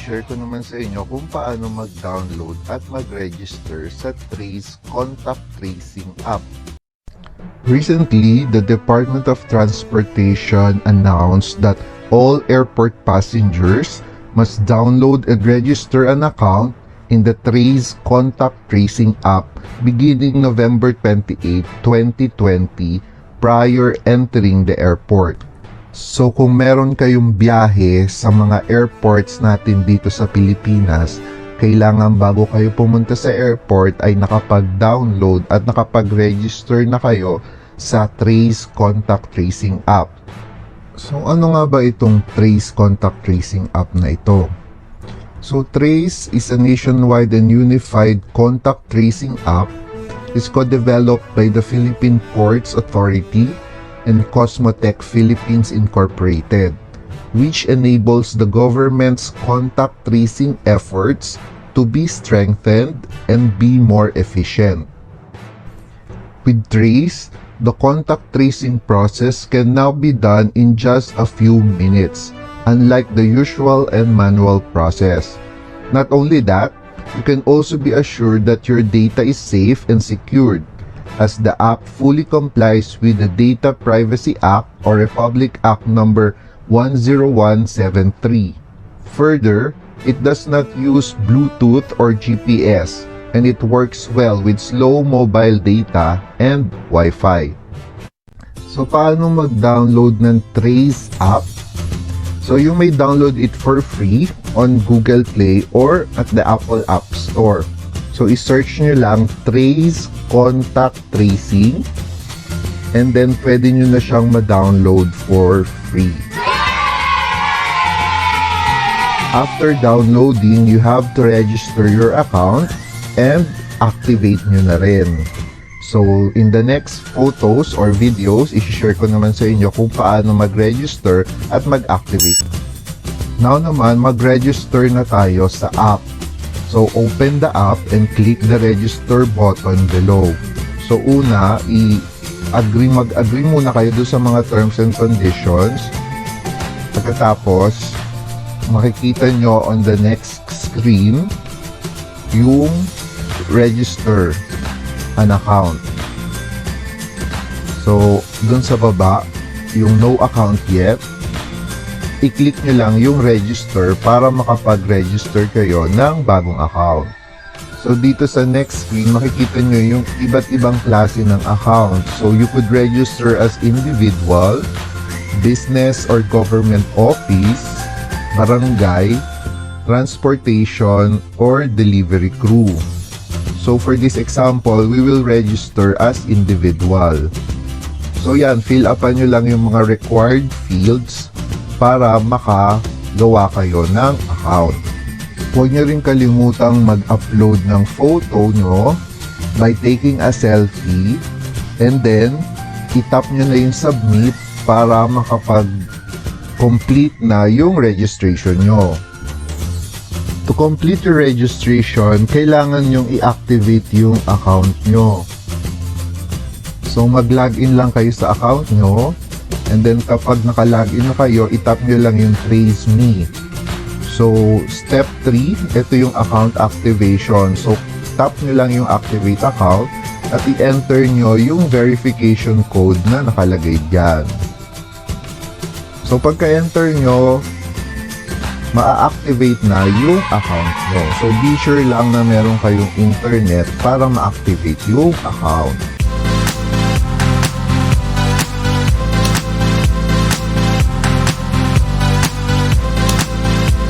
i-share ko naman sa inyo kung paano mag-download at mag-register sa TRAZE contact tracing app. Recently, the Department of Transportation announced that all airport passengers must download and register an account in the TRAZE contact tracing app beginning November 28, 2020 prior entering the airport. So kung meron kayong biyahe sa mga airports natin dito sa Pilipinas, kailangan bago kayo pumunta sa airport ay nakapag-download at nakapag-register na kayo sa TRAZE contact tracing app. So ano nga ba itong TRAZE contact tracing app na ito? So TRAZE is a nationwide and unified contact tracing app. It's co-developed by the Philippine Ports Authority and Cosmotech Philippines Incorporated, which enables the government's contact tracing efforts to be strengthened and be more efficient. With TRAZE, the contact tracing process can now be done in just a few minutes, unlike the usual and manual process. Not only that, you can also be assured that your data is safe and secured, as the app fully complies with the Data Privacy Act or Republic Act number 10173. Further, it does not use Bluetooth or GPS, and it works well with slow mobile data and Wi-Fi. So paano mag-download ng TRAZE app? So you may download it for free on Google Play or at the Apple App Store. So, i-search nyo lang TRAZE contact tracing and then pwede nyo na siyang ma-download for free. After downloading, you have to register your account and activate nyo na rin. So, in the next photos or videos, i-share ko naman sa inyo kung paano mag-register at mag-activate. Now naman, mag-register na tayo sa app. So, open the app and click the register button below. So, una, mag-agree muna kayo doon sa mga terms and conditions. Pagkatapos, makikita nyo on the next screen yung register an account. So, doon sa baba, yung no account yet, i-click nyo lang yung register para makapag-register kayo ng bagong account. So, dito sa next screen, makikita nyo yung iba't ibang klase ng account. So, you could register as individual, business or government office, barangay, transportation, or delivery crew. So, for this example, we will register as individual. So, yan, fill upan nyo lang yung mga required fields para makagawa kayo ng account. Huwag nyo rin kalimutang mag-upload ng photo nyo by taking a selfie and then itap nyo na yung submit para makapag-complete na yung registration nyo. To complete your registration, kailangan nyong i-activate yung account nyo. So mag-login lang kayo sa account nyo. And then kapag naka-login na kayo, itap nyo lang yung TRAZE Me. So, step 3, ito yung account activation. So, tap nyo lang yung activate account at i-enter nyo yung verification code na nakalagay dyan. So, pagka-enter nyo, ma-activate na yung account nyo. So, be sure lang na meron kayong internet para ma-activate yung account.